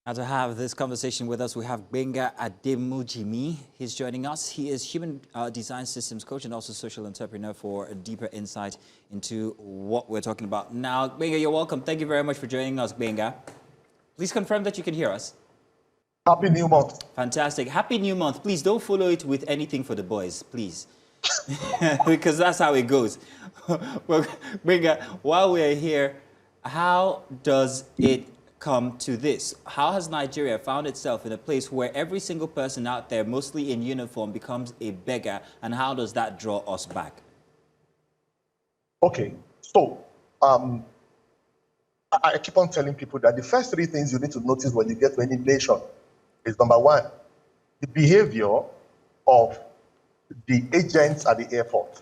Now to have this conversation with us, we have Gbenga Ademujimi. He's joining us. He is human design systems coach and also social entrepreneur for a deeper insight into what we're talking about. Now, Gbenga, you're welcome. Thank you very much for joining us, Gbenga. Please confirm that you can hear us. Happy New Month. Fantastic. Happy New Month. Please don't follow it with anything for the boys, please. Because that's how it goes. Well, Gbenga, while we're here, how does it come to this? How has Nigeria found itself in a place where every single person out there, mostly in uniform, becomes a beggar, and how does that draw us back? Okay, so I keep on telling people that the first three things you need to notice when you get to any nation is, number one, the behavior of the agents at the airport.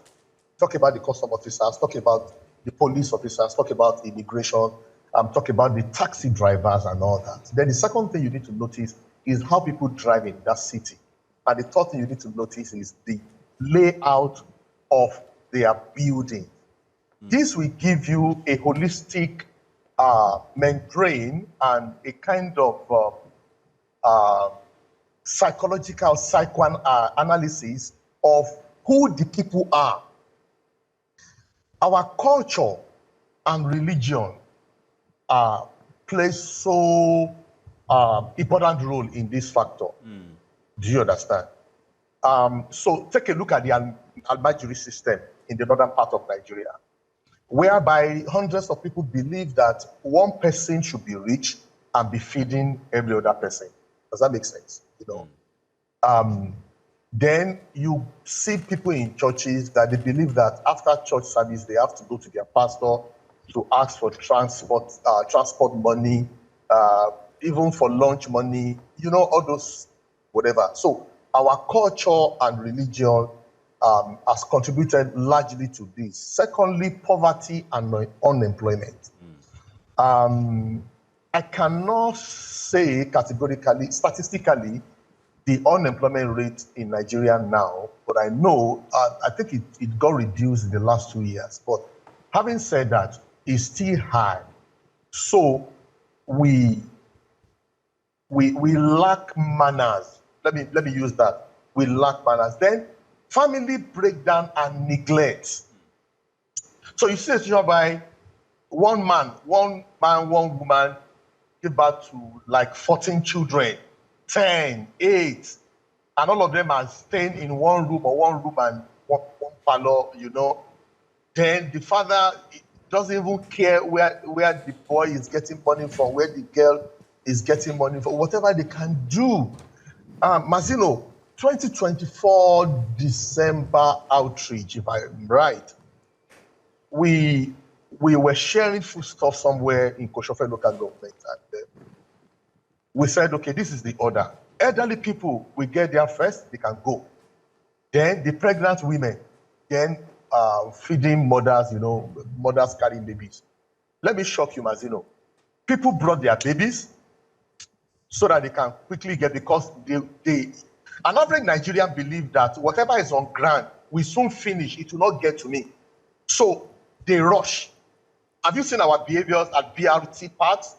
Talk about the custom officers, talk about the police officers, talk about immigration, talk about the taxi drivers and all that. Then the second thing you need to notice is how people drive in that city. And the third thing you need to notice is the layout of their building. This will give you a holistic membrane and a kind of psychological psychoanalysis of who the people are. Our culture and religion plays so important role in this factor. Do you understand? So take a look at the Almajiri system in the northern part of Nigeria, whereby hundreds of people believe that one person should be rich and be feeding every other person. Does that make sense? You know. Then you see people in churches that they believe that after church service they have to go to their pastor to ask for transport money, even for lunch money, you know, all those whatever. So our culture and religion has contributed largely to this. Secondly, poverty and unemployment. I cannot say categorically, statistically, the unemployment rate in Nigeria now, but I know, I think it got reduced in the last 2 years. But having said that, it's still high. So we lack manners. Let me use that. We lack manners. Then family breakdown and neglect. So you see a situation by one man, one woman give birth to like 14 children, 10, 8, and all of them are staying in one room and one parlor, you know. Then the father doesn't even care where the boy is getting money from, where the girl is getting money from, whatever they can do. Mazino, 2024 December outreach, if I'm right, we were sharing foodstuff somewhere in Koshofe local government, and we said, okay, this is the order. Elderly people, we get there first, they can go. Then the pregnant women, then feeding mothers, you know, mothers carrying babies. Let me shock you, Mazino. People brought their babies so that they can quickly get, because an average Nigerian believe that whatever is on ground will soon finish, it will not get to me. So they rush. Have you seen our behaviors at BRT parts,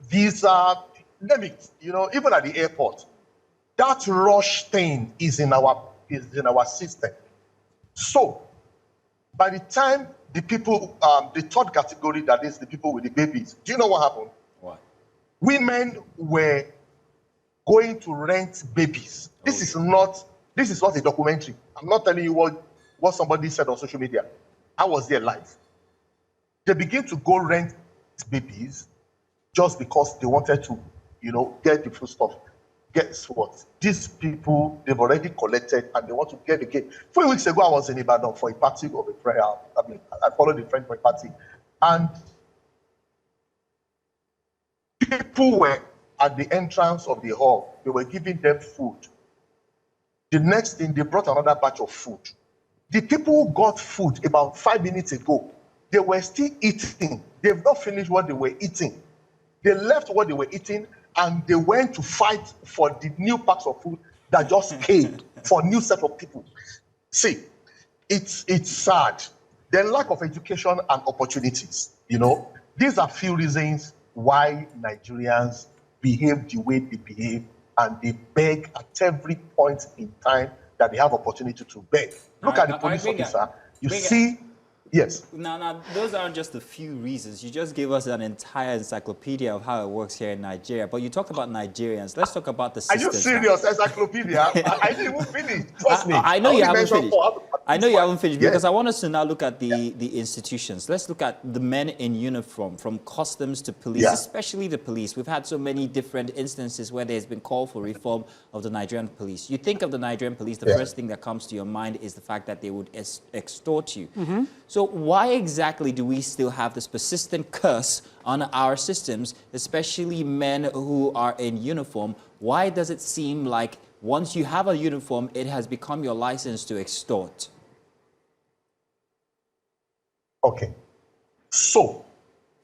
visa, name it, you know, even at the airport? That rush thing is in our system. So by the time the people, the third category, that is the people with the babies, do you know what happened? What? Women were going to rent babies. This is not a documentary. I'm not telling you what somebody said on social media. I was there live. They begin to go rent babies just because they wanted to, you know, get the food stuff. Guess what? These people, they've already collected and they want to get again. 4 weeks ago, I was in Ibadan for a party of a prayer. I mean, I followed a friend for a party. And people were at the entrance of the hall. They were giving them food. The next thing, they brought another batch of food. The people who got food about 5 minutes ago, they were still eating. They've not finished what they were eating. They left what they were eating and they went to fight for the new packs of food that just came for a new set of people. See, it's sad. Then lack of education and opportunities, you know. These are few reasons why Nigerians behave the way they behave, and they beg at every point in time that they have opportunity to beg. Look at the police officer. You see, yes. Now, those aren't just a few reasons. You just gave us an entire encyclopedia of how it works here in Nigeria. But you talked about Nigerians. Let's talk about the systems. Are you serious? Now. Encyclopedia? I didn't even finish. Trust me. I know you haven't finished. I know you haven't finished, yes. Because I want us to now look at the institutions. Let's look at the men in uniform, from customs to police, especially the police. We've had so many different instances where there's been call for reform of the Nigerian police. You think of the Nigerian police, the first thing that comes to your mind is the fact that they would extort you. So why exactly do we still have this persistent curse on our systems, especially men who are in uniform? Why does it seem like once you have a uniform, it has become your license to extort? Okay. So,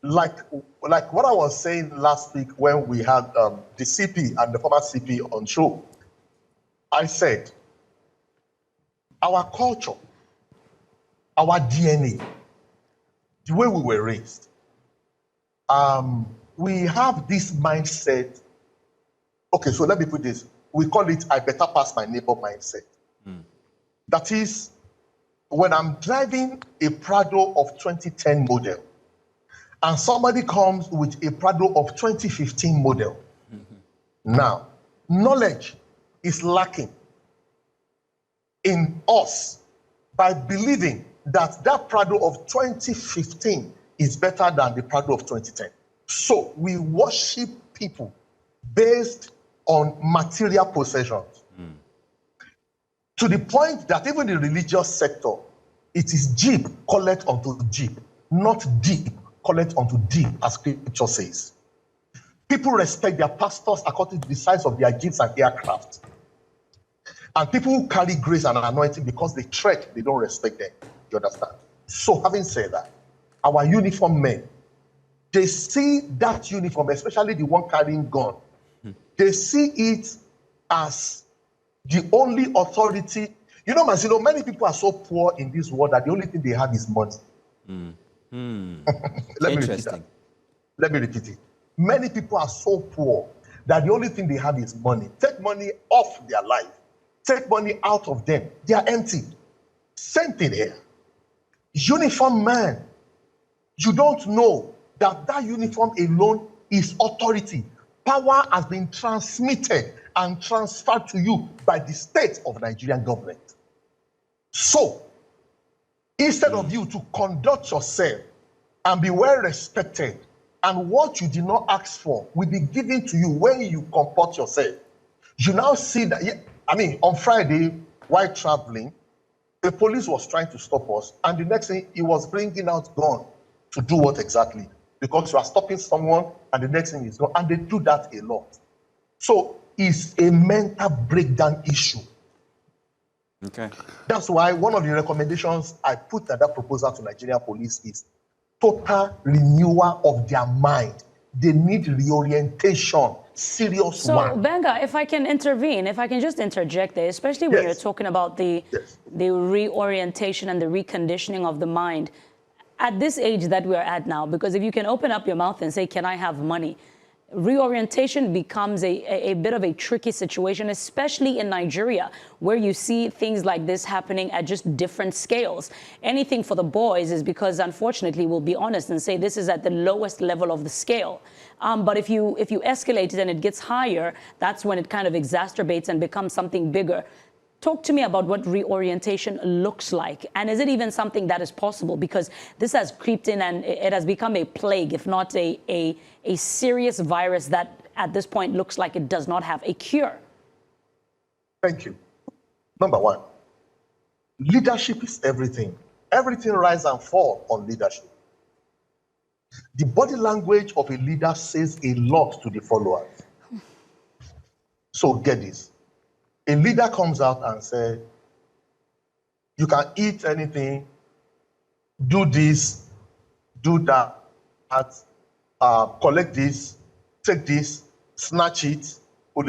like what I was saying last week when we had the CP and the former CP on show, I said, our culture, our DNA, the way we were raised, we have this mindset. Okay, so let me put this. We call it, I better pass my neighbor mindset. That is, when I'm driving a Prado of 2010 model, and somebody comes with a Prado of 2015 model, now, knowledge is lacking in us by believing that that Prado of 2015 is better than the Prado of 2010. So we worship people based on material possessions. To the point that even the religious sector, it is jeep collect unto jeep, not deep collect unto deep, as scripture says. People respect their pastors according to the size of their jeeps and aircraft. And people who carry grace and anointing because they trek, they don't respect them. You understand? So having said that, our uniform men, they see that uniform, especially the one carrying gun, they see it as the only authority. You know, Masilo, many people are so poor in this world that the only thing they have is money. Let me repeat that. Let me repeat it. Many people are so poor that the only thing they have is money. Take money off their life. Take money out of them. They are empty. Same thing here. Uniform man, you don't know that that uniform alone is authority. Power has been transmitted and transferred to you by the state of Nigerian government. So, instead of you to conduct yourself and be well respected, and what you did not ask for will be given to you when you comport yourself, you now see that, I mean, on Friday, while traveling, the police was trying to stop us, and the next thing, he was bringing out gun to do what exactly? Because you are stopping someone, and the next thing is gone, and they do that a lot. So it's a mental breakdown issue. Okay. That's why one of the recommendations I put at that proposal to Nigerian police is total renewal of their mind. They need reorientation, serious one. So, Benga, if I can intervene, if I can just interject there, especially when you're talking about the reorientation and the reconditioning of the mind at this age that we're at now, because if you can open up your mouth and say, can I have money? Reorientation becomes a bit of a tricky situation, especially in Nigeria, where you see things like this happening at just different scales. Anything for the boys is because, unfortunately, we'll be honest and say this is at the lowest level of the scale. But if you escalate it and it gets higher, that's when it kind of exacerbates and becomes something bigger. Talk to me about what reorientation looks like. And is it even something that is possible? Because this has creeped in and it has become a plague, if not a serious virus that at this point looks like it does not have a cure. Thank you. Number one, leadership is everything. Everything rise and fall on leadership. The body language of a leader says a lot to the followers. So get this. A leader comes out and says, you can eat anything, do this, do that, collect this, take this, snatch it, what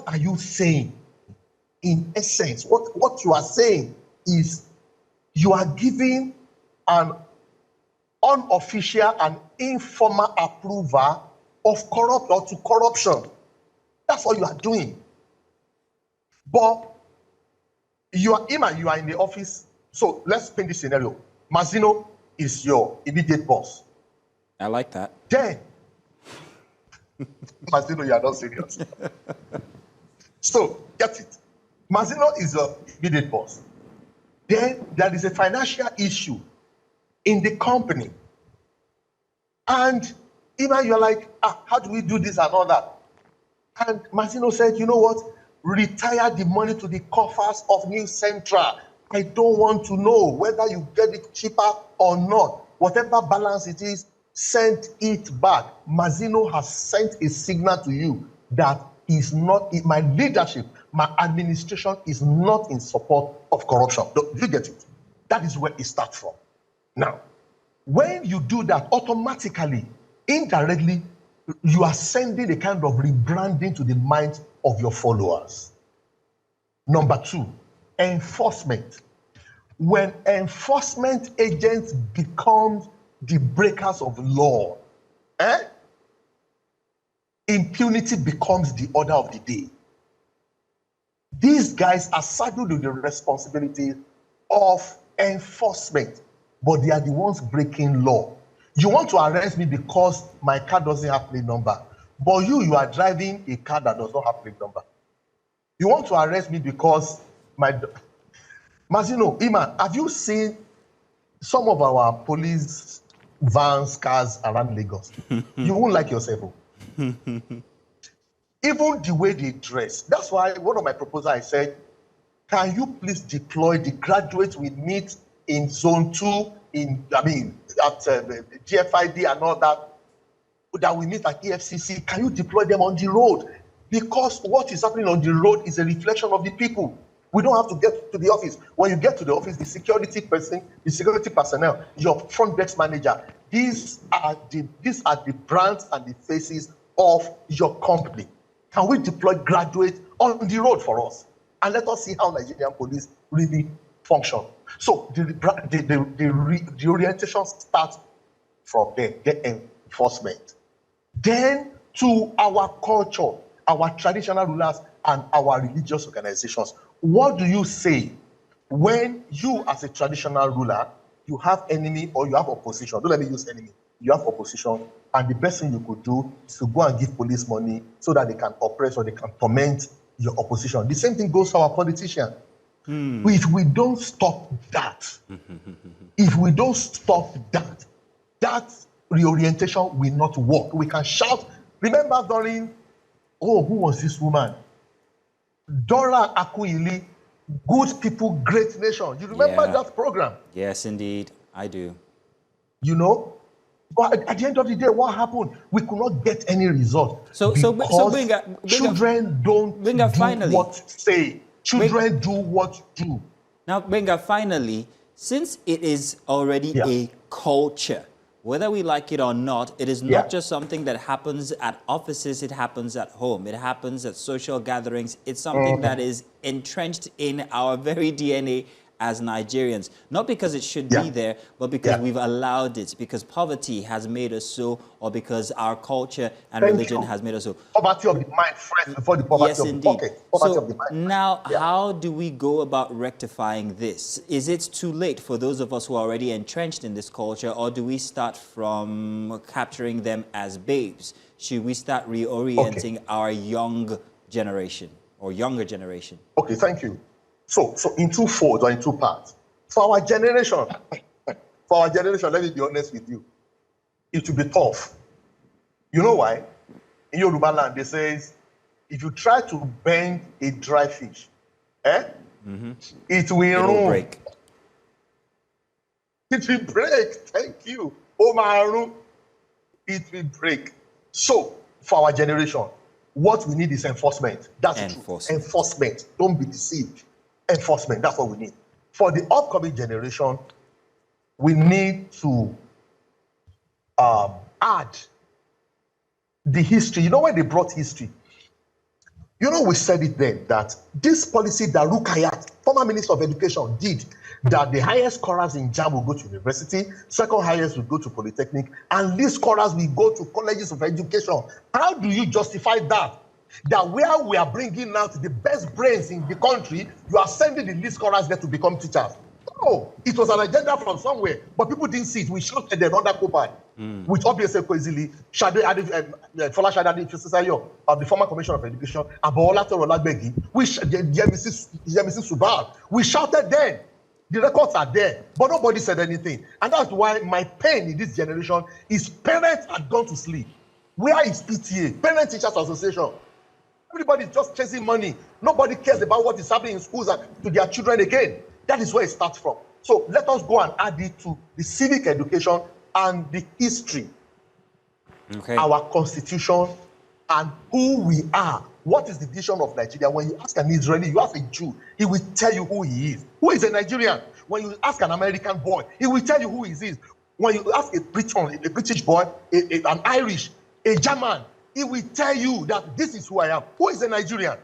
are you saying? In essence, what you are saying is you are giving an unofficial and informal approval of corrupt or to corruption. That's what you are doing. But you are in the office. So let's paint this scenario. Mazino is your immediate boss. I like that. Then, Mazino, you are not serious. So, get it. Mazino is your immediate boss. Then there is a financial issue in the company. And even you're like, how do we do this and all that? And Mazino said, you know what? Retire the money to the coffers of New Central. I don't want to know whether you get it cheaper or not. Whatever balance it is, send it back. Mazino has sent a signal to you that is not in my leadership, my administration is not in support of corruption. Do you get it? That is where it starts from. Now, when you do that, automatically, indirectly, you are sending a kind of rebranding to the minds of your followers. Number two, enforcement. When enforcement agents become the breakers of law, impunity becomes the order of the day. These guys are saddled with the responsibility of enforcement, but they are the ones breaking law. You want to arrest me because my car doesn't have plate number, but you are driving a car that does not have plate number. You want to arrest me because Mazino, Iman, have you seen some of our police vans, cars around Lagos? You won't like yourself. Even the way they dress. That's why one of my proposals, I said, can you please deploy the graduates we meet in Zone 2, at GFID and all that we meet at EFCC? Can you deploy them on the road? Because what is happening on the road is a reflection of the people. We don't have to get to the office. When you get to the office, the security personnel, your front desk manager, these are the brands and the faces of your company. Can we deploy graduates on the road for us? And let us see how Nigerian police really function. So the orientation starts from there, the enforcement. Then to our culture, our traditional rulers, and our religious organizations. What do you say when you, as a traditional ruler, you have enemy or you have opposition? Don't let me use enemy. You have opposition, and the best thing you could do is to go and give police money so that they can oppress or they can torment your opposition. The same thing goes for our politicians. If we don't stop that, that reorientation will not work. We can shout. Remember during, who was this woman? Dora Akunyili, Good People, Great Nation. You remember that program? Yes, indeed, I do. You know? But at the end of the day, what happened? We could not get any result. So children don't do what say. Children do what do. Now, Benga, finally, since it is already a culture, whether we like it or not, it is not just something that happens at offices, it happens at home, it happens at social gatherings. It's something that is entrenched in our very DNA as Nigerians. Not because it should be there, but because we've allowed it, because poverty has made us so, or because our culture and religion has made us so. Poverty of the mind, friends, before the poverty of the pocket. Poverty of the mind. Now, how do we go about rectifying this? Is it too late for those of us who are already entrenched in this culture, or do we start from capturing them as babes? Should we start reorienting our young generation or younger generation? Okay, thank you. So in two folds or in two parts. For our generation, let me be honest with you, it will be tough. You know why? In Yoruba land, they say, if you try to bend a dry fish, it will break. It will break. Thank you. Omaru, it will break. So, for our generation, what we need is enforcement. That's the truth. Enforcement. Don't be deceived. Enforcement, that's what we need. For the upcoming generation, we need to add the history. You know when they brought history? You know, we said it then that this policy that Rukayat former Minister of Education did, that the highest scorers in JAM will go to university, second highest will go to polytechnic, and least scorers will go to colleges of education. How do you justify that? That where we are bringing out the best brains in the country, you are sending the least scorers there to become teachers? No, it was an agenda from somewhere, but people didn't see it. We shouted another occupies, which obviously coincidentally, Fola Shadadi Fisayo of the former Commissioner of Education, Abola Torolagbegi, which Yemisi Subal, we shouted then. The records are there, but nobody said anything. And that's why my pain in this generation is parents had gone to sleep. Where is PTA, Parent Teachers Association? Everybody's just chasing money. Nobody cares about what is happening in schools and to their children again. That is where it starts from. So let us go and add it to the civic education and the history, our constitution, and who we are. What is the vision of Nigeria? When you ask an Israeli, you ask a Jew, he will tell you who he is. Who is a Nigerian? When you ask an American boy, he will tell you who he is. When you ask a British boy, an Irish, a German, he will tell you that this is who I am. Who is a Nigerian?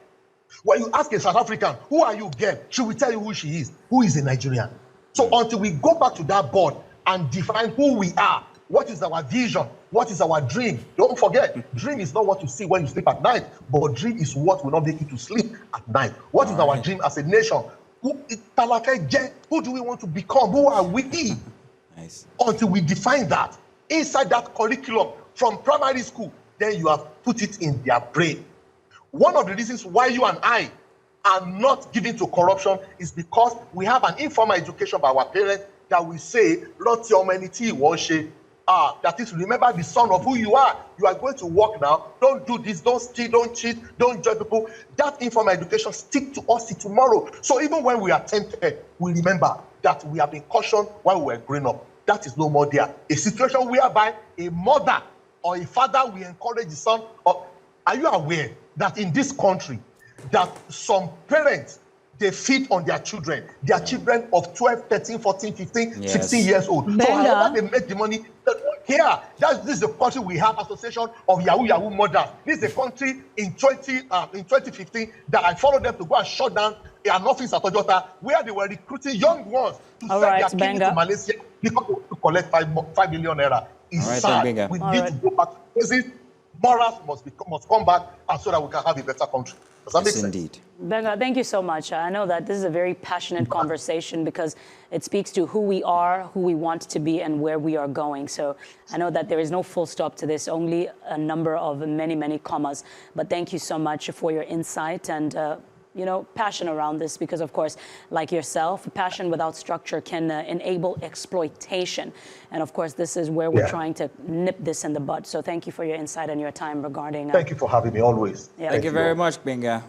When you ask a South African, who are you, girl? She will tell you who she is. Who is a Nigerian? So until we go back to that board and define who we are, what is our vision? What is our dream? Don't forget, dream is not what you see when you sleep at night, but dream is what will not make you to sleep at night. What is our dream as a nation? Who do we want to become? Who are we? Nice. Until we define that inside that curriculum from primary school, then you have put it in their brain. One of the reasons why you and I are not given to corruption is because we have an informal education by our parents that we say, that is, remember the son of who you are. You are going to work now. Don't do this. Don't steal. Don't cheat. Don't judge people. That informal education stick to us till tomorrow. So even when we are tempted, we remember that we have been cautioned while we were growing up. That is no more there. A situation whereby a mother or a father will encourage the son. Are you aware that in this country, that some parents, they feed on their children of 12, 13, 14, 15, 16 years old. Benga. So however they make the money, they don't care. This is the country we have association of Yahoo mothers. This is the country in 2015 that I followed them to go and shut down an office at Ojota where they were recruiting young ones to send their kidney to Malaysia because they want to collect 5 million naira. It's sad. We need to go back to basics. Morals must come back, and so that we can have a better country. Does that make sense? Indeed. Benga, thank you so much. I know that this is a very passionate conversation because it speaks to who we are, who we want to be, and where we are going. So I know that there is no full stop to this, only a number of many, many commas. But thank you so much for your insight and passion around this, because of course, like yourself, passion without structure can enable exploitation. And of course, this is where we're trying to nip this in the bud. So thank you for your insight and your time regarding... Thank you for having me always. Thank you very much, Benga.